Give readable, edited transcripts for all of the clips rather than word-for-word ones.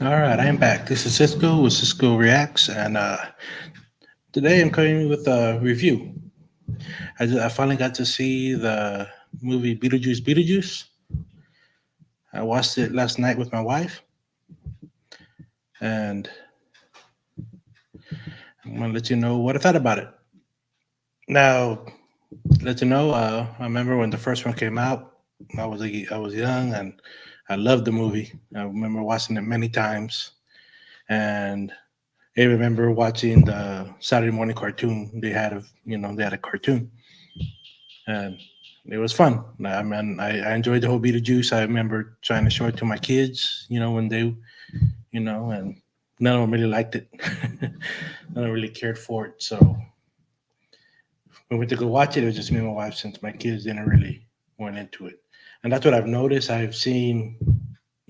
All right, I am back. This is Cisco with Cisco Reacts, and today I'm coming with a review. I finally got to see the movie Beetlejuice. Beetlejuice. I watched it last night with my wife, and I'm gonna let you know what I thought about it. Now, let you know. I remember when the first one came out. I was young, and I loved the movie. I remember watching it many times, and I remember watching the Saturday morning cartoon. They had a cartoon, and it was fun. I mean, I enjoyed the whole Beetlejuice. I remember trying to show it to my kids, when and none of them really liked it. None of them really cared for it. So when we went to go watch it, it was just me and my wife since my kids didn't really went into it. And that's what I've noticed. I've seen,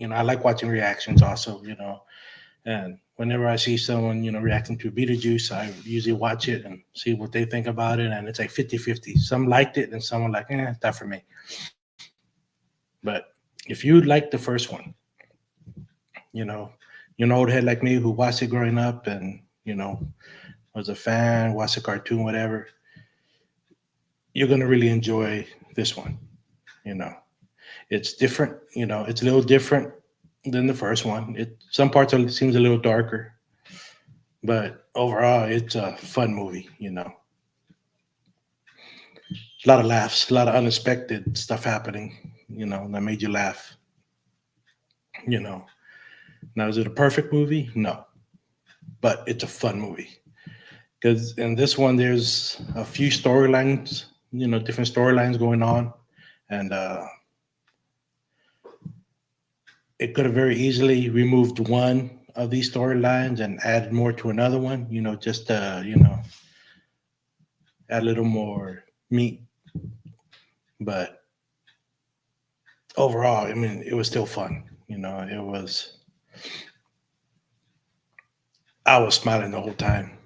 I like watching reactions also, and whenever I see someone, reacting to Beetlejuice, I usually watch it and see what they think about it. And it's like 50-50. Some liked it and some were like, not for me. But if you like the first one, you know, you're an old head like me who watched it growing up and, was a fan, watched the cartoon, whatever, you're going to really enjoy this one. You know, it's different, it's a little different than the first one. Some parts seems a little darker, but overall, it's a fun movie. A lot of laughs, a lot of unexpected stuff happening, that made you laugh, you know. Now, is it a perfect movie? No, but it's a fun movie. Because in this one, there's a few storylines, different storylines going on. And it could have very easily removed one of these storylines and added more to another one, just to, add a little more meat. But overall, I mean, it was still fun. I was smiling the whole time.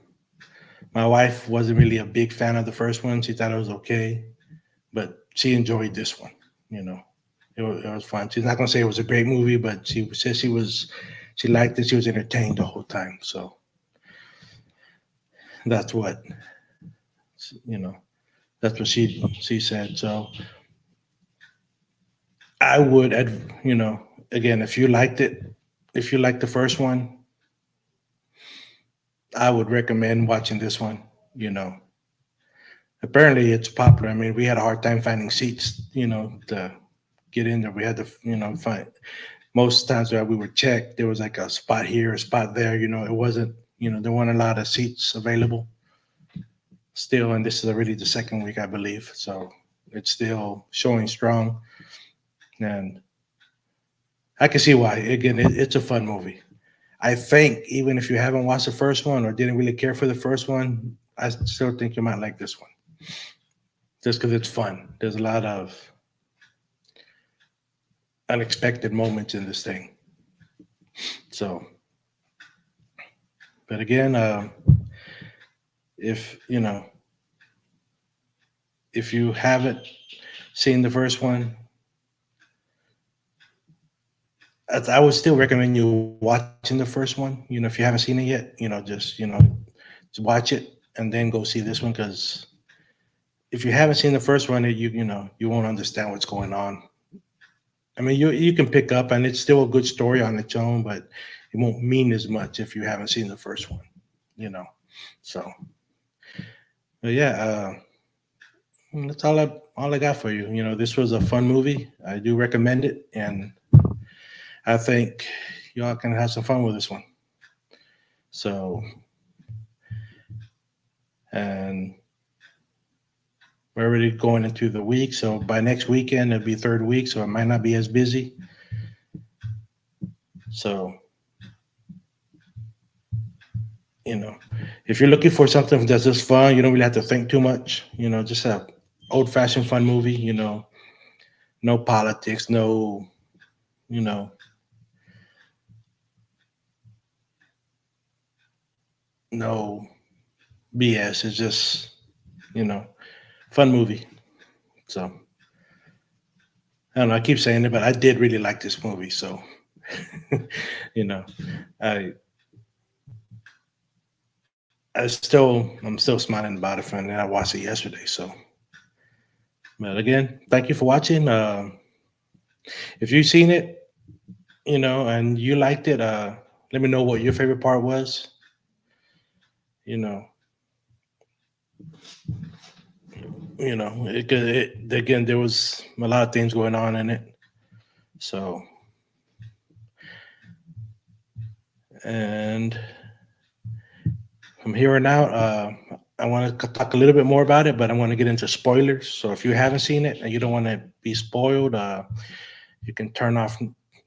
My wife wasn't really a big fan of the first one. She thought it was okay, but she enjoyed this one. You know, it was fun. She's not gonna say it was a great movie, but she said she liked it. She was entertained the whole time. So that's what you know. That's what she said. So I would, again, if you liked it, if you liked the first one, I would recommend watching this one. You know, apparently it's popular. I mean, we had a hard time finding seats. To get in there, we had to, find most times that we would check, there was like a spot here, a spot there. It wasn't, there weren't a lot of seats available still. And this is already the second week, I believe. So it's still showing strong. And I can see why. Again, it's a fun movie. I think even if you haven't watched the first one or didn't really care for the first one, I still think you might like this one just because it's fun. There's a lot of unexpected moments in this thing. So, but again, if if you haven't seen the first one, I would still recommend you watching the first one. If you haven't seen it yet, just watch it and then go see this one because if you haven't seen the first one, you won't understand what's going on. I mean, you can pick up and it's still a good story on its own, but it won't mean as much if you haven't seen the first one. You know, so but yeah, that's all I got for you. This was a fun movie. I do recommend it, and I think y'all can have some fun with this one. So, and we're already going into the week. So by next weekend, it'll be third week. So it might not be as busy. So, you know, if you're looking for something that's just fun, you don't really have to think too much. Just a old fashioned fun movie. No politics, you know, no BS. It's just, you know, fun movie. So I don't know. I keep saying it, but I did really like this movie. So you know, I I'm still smiling about it, and I watched it yesterday. So, but again, thank you for watching. If you've seen it, and you liked it, let me know what your favorite part was. You know, again, there was a lot of things going on in it. So, and from here on out, I want to talk a little bit more about it, but I want to get into spoilers. So if you haven't seen it and you don't want to be spoiled, you can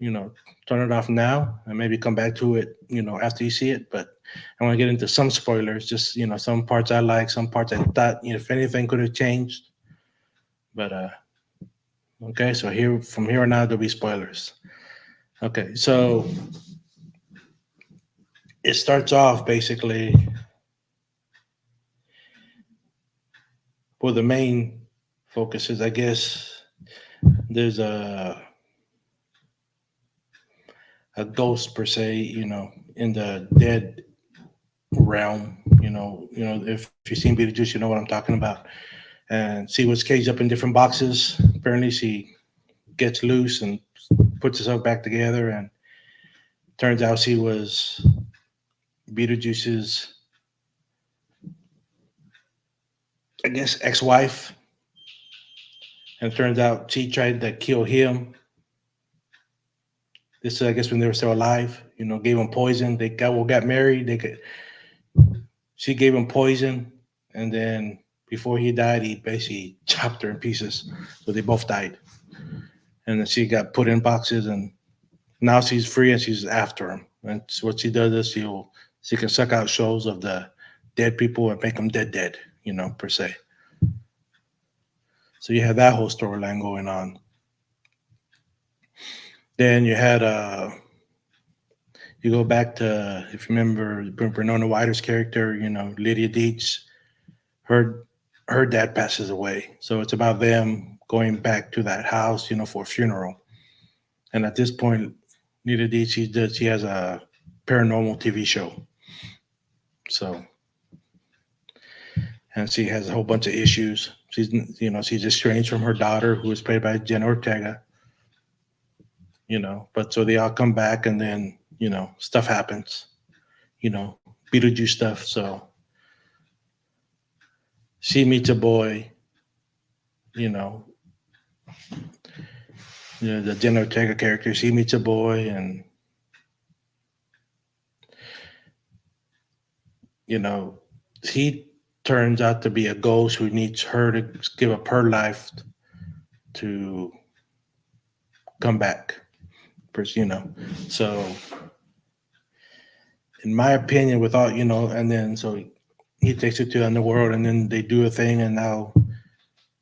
you know, turn it off now and maybe come back to it, after you see it. But I want to get into some spoilers, just, some parts I like, some parts I thought, if anything could have changed. But, okay, so from here on out, there'll be spoilers. Okay, so it starts off basically. Well, the main focus is, I guess, there's a ghost per se, in the dead realm. If you've seen Beetlejuice, you know what I'm talking about. And she was caged up in different boxes. Apparently, she gets loose and puts herself back together, and turns out she was Beetlejuice's, I guess, ex-wife. And it turns out she tried to kill him. This is, I guess, when they were still alive. Gave him poison. They got married. She gave him poison, and then before he died, he basically chopped her in pieces. So they both died, and then she got put in boxes, and now she's free and she's after him. And so what she does is she can suck out shows of the dead people and make them dead, per se. So you have that whole storyline going on. Then you go back to, if you remember, Bernona Wider's character, Lydia Dietz, her her dad passes away. So it's about them going back to that house, for a funeral. And at this point, Lydia Dietz, she has a paranormal TV show. So, and she has a whole bunch of issues. She's estranged from her daughter, who is played by Jenna Ortega. But so they all come back, and then stuff happens. Beetlejuice stuff. So she meets a boy. You know, the Jenna Ortega character. She meets a boy, and he turns out to be a ghost who needs her to give up her life to come back. So in my opinion, with all and then so he takes it to the underworld, and then they do a thing, and now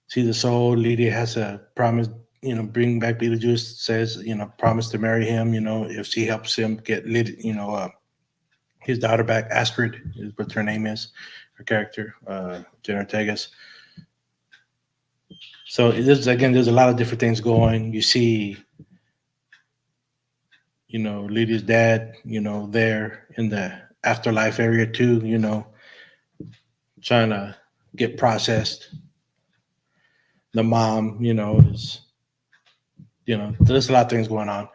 see the soul. Lydia has a promise, bring back Beetlejuice. Says, promise to marry him. If she helps him get his daughter back. Astrid is what her name is, her character, Jenna Ortega's. So there's a lot of different things going. You see, Lydia's dad, there in the afterlife area too, trying to get processed. The mom, is, there's a lot of things going on.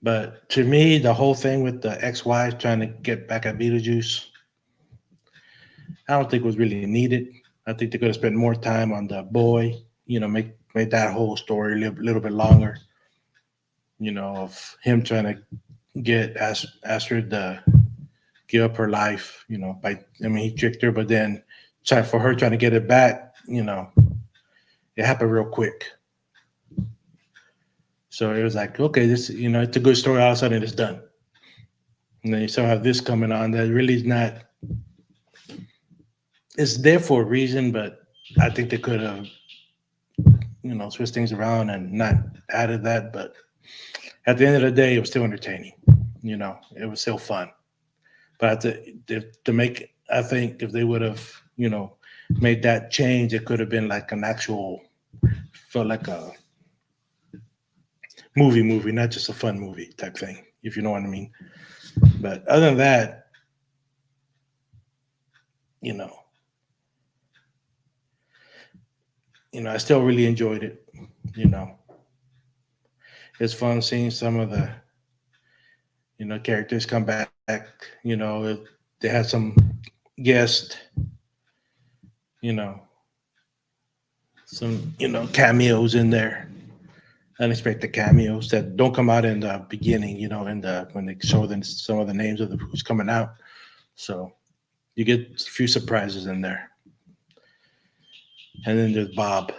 But to me, the whole thing with the ex-wife trying to get back at Beetlejuice, I don't think was really needed. I think they could have spent more time on the boy, make that whole story a little bit longer, of him trying to get Astrid to give up her life, he tricked her, but then for her trying to get it back, it happened real quick. So it was like, okay, this, it's a good story. All of a sudden it's done. And then you still have this coming on that really is not, it's there for a reason, but I think they could have, switched things around and not added that. But at the end of the day, it was still entertaining. It was still fun. But I think if they would have, made that change, it could have been like an actual, felt like a movie, not just a fun movie type thing, if you know what I mean. But other than that, you know, I still really enjoyed it. You know, it's fun seeing some of the characters come back. They had some guest, you know, some cameos in there, unexpected cameos that don't come out in the beginning. In the when they show them some of the names of the who's coming out. So you get a few surprises in there. And then there's Bob.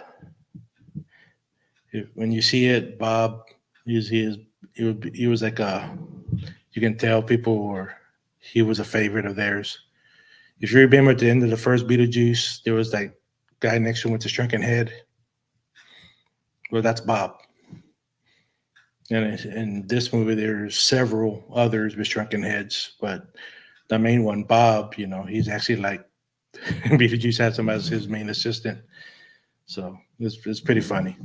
When you see it, Bob, he is he was like a, you can tell people were, he was a favorite of theirs. If you remember at the end of the first Beetlejuice, there was that guy next to him with the shrunken head. Well, that's Bob. And in this movie, there's several others with shrunken heads, but the main one, Bob, he's actually like Beetlejuice has him as his main assistant. So it's pretty funny.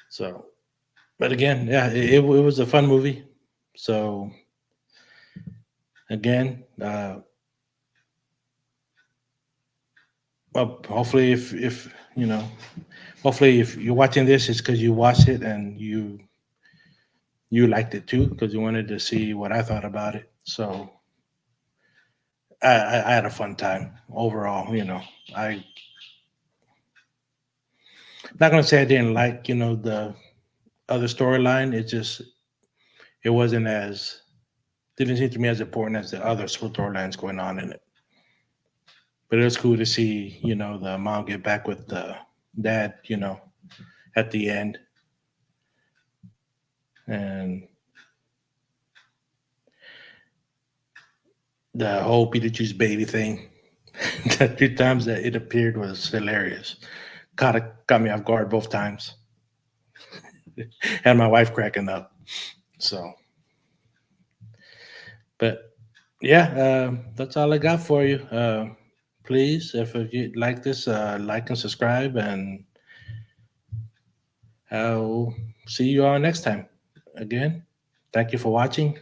So, but again, yeah, it was a fun movie. So again, well, hopefully, if hopefully if you're watching this, it's because you watched it and you liked it too, because you wanted to see what I thought about it. So I had a fun time overall. I'm not gonna say I didn't like the other storyline. It wasn't as, didn't seem to me as important as the other storylines going on in it. But it was cool to see the mom get back with the dad at the end, and the whole Beetlejuice baby thing. The 2 times that it appeared was hilarious. Got me off guard both times. Had my wife cracking up. So, but yeah, that's all I got for you. Please, if you like this, like and subscribe, and I'll see you all next time. Again, thank you for watching.